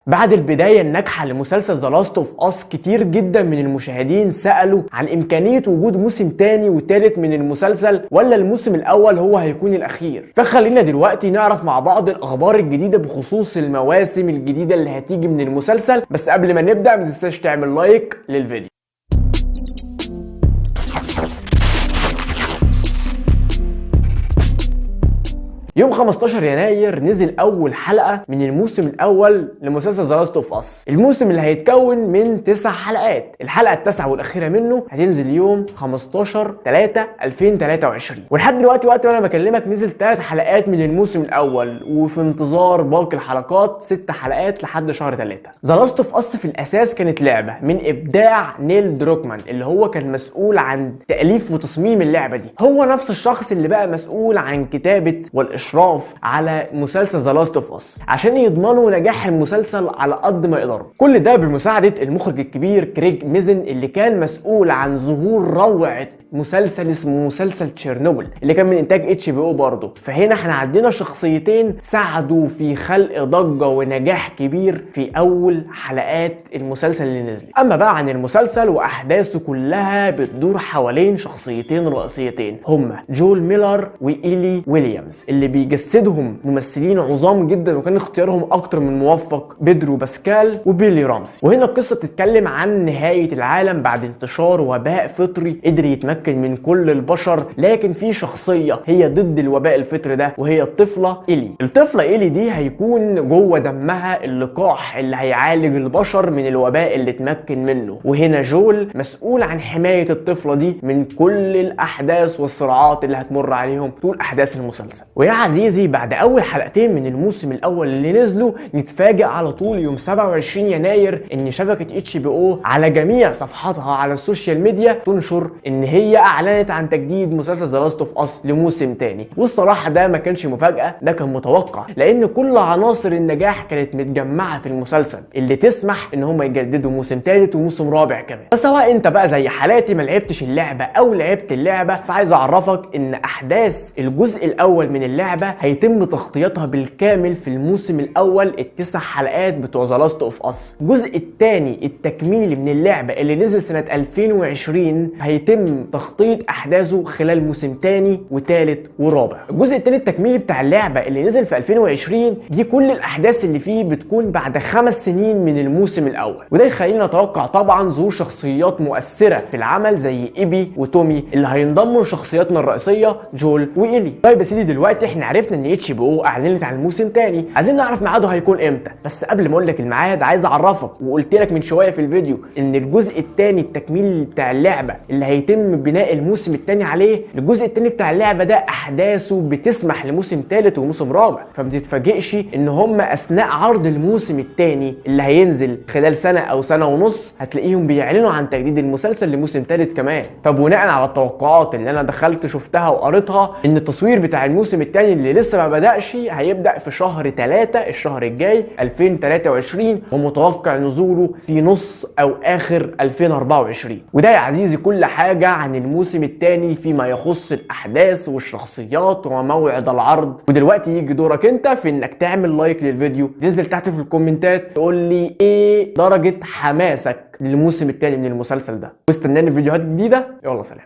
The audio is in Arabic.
بعد البداية الناجحة لمسلسل ذا لاست اوف اس كتير جدا من المشاهدين سألوا عن إمكانية وجود موسم تاني وتالت من المسلسل، ولا الموسم الأول هو هيكون الأخير. فخلينا دلوقتي نعرف مع بعض الأخبار الجديدة بخصوص المواسم الجديدة اللي هتيجي من المسلسل. بس قبل ما نبدأ ما تنساش تعمل لايك للفيديو. يوم 15 يناير نزل اول حلقه من الموسم الاول لمسلسل ذا لاست اوف اس، الموسم اللي هيتكون من 9 حلقات. الحلقه التاسعه والاخيره منه هتنزل يوم 15/3/2023، ولحد دلوقتي وقت ما انا بكلمك نزل 3 حلقات من الموسم الاول، وفي انتظار باقي الحلقات 6 حلقات لحد شهر 3. ذا لاست اوف اس في الاساس كانت لعبه من ابداع نيل دروكمان، اللي هو كان مسؤول عن تاليف وتصميم اللعبه دي. هو نفس الشخص اللي بقى مسؤول عن كتابه والاشراف على مسلسل ذا لاست اوف اس، عشان يضمنوا نجاح المسلسل على قد ما يقدروا. كل ده بمساعده المخرج الكبير كريج ميزن، اللي كان مسؤول عن ظهور روعه مسلسل اسمه مسلسل تشيرنوبل اللي كان من انتاج HBO برضه. فهنا احنا عندنا شخصيتين ساعدوا في خلق ضجه ونجاح كبير في اول حلقات المسلسل اللي نزلت. اما بقى عن المسلسل واحداثه كلها بتدور حوالين شخصيتين رئيسيتين، هما جول ميلر وايلي ويليامز، اللي بيجسدهم ممثلين عظام جدا وكان اختيارهم اكتر من موفق، بيدرو باسكال وبيلي رامسي. وهنا القصه بتتكلم عن نهايه العالم بعد انتشار وباء فطري قدر يتمكن من كل البشر، لكن في شخصيه هي ضد الوباء الفطري ده، وهي الطفله ايلي. الطفله ايلي دي هيكون جوه دمها اللقاح اللي هيعالج البشر من الوباء اللي اتمكن منه. وهنا جول مسؤول عن حمايه الطفله دي من كل الاحداث والصراعات اللي هتمر عليهم طول احداث المسلسل. ويا عزيزي بعد اول حلقتين من الموسم الاول اللي نزلوا نتفاجئ على طول يوم 27 يناير ان شبكه HBO على جميع صفحاتها على السوشيال ميديا تنشر ان هي اعلنت عن تجديد مسلسل ذا لاست اوف اس لموسم تاني. والصراحه ده ما كانش مفاجاه، ده كان متوقع، لان كل عناصر النجاح كانت متجمعه في المسلسل اللي تسمح ان هم يجددوا موسم ثالث وموسم رابع كمان. فسواء انت بقى زي حالاتي ما لعبتش اللعبه او لعبت اللعبه، فعايز اعرفك ان احداث الجزء الاول من اللعبه هيتم تغطيتها بالكامل في الموسم الاول ال9 حلقات بتوع ذا لاست اوف اس. الجزء الثاني التكميلي من اللعبه اللي نزل سنه 2020 هيتم تغطيه احداثه خلال موسم ثاني وثالث ورابع. الجزء الثاني التكميلي بتاع اللعبه اللي نزل في 2020 دي كل الاحداث اللي فيه بتكون بعد 5 سنين من الموسم الاول، وده يخلينا نتوقع طبعا ظهور شخصيات مؤثره في العمل زي ايبي وتومي اللي هينضموا لشخصياتنا الرئيسيه جول وايلي. طيب يا سيدي دلوقتي احنا عرفنا ان HBO اعلنت عن الموسم تاني، عايزين نعرف ميعاده هيكون امتى. بس قبل ما اقول لك الميعاد عايز اعرفك، وقلت لك من شويه في الفيديو ان الجزء الثاني التكميل بتاع اللعبه اللي هيتم بناء الموسم الثاني عليه، الجزء الثاني بتاع اللعبه ده احداثه بتسمح لموسم ثالث وموسم رابع. فما تتفاجئش ان هم اثناء عرض الموسم الثاني اللي هينزل خلال سنه او سنه ونص هتلاقيهم بيعلنوا عن تجديد المسلسل لموسم ثالث كمان. فبناء على التوقعات اللي انا دخلت شفتها وقريتها ان التصوير بتاع الموسم الثاني اللي لسه ما بدأش هيبدأ في شهر 3 الشهر الجاي 2023، ومتوقع نزوله في نص او اخر 2024. وده يا عزيزي كل حاجة عن الموسم الثاني فيما يخص الاحداث والشخصيات وموعد العرض. ودلوقتي يجي دورك انت في انك تعمل لايك للفيديو، تنزل تحت في الكومنتات تقول لي ايه درجة حماسك للموسم الثاني من المسلسل ده، واستناني في فيديوهات جديدة. يلا سلام.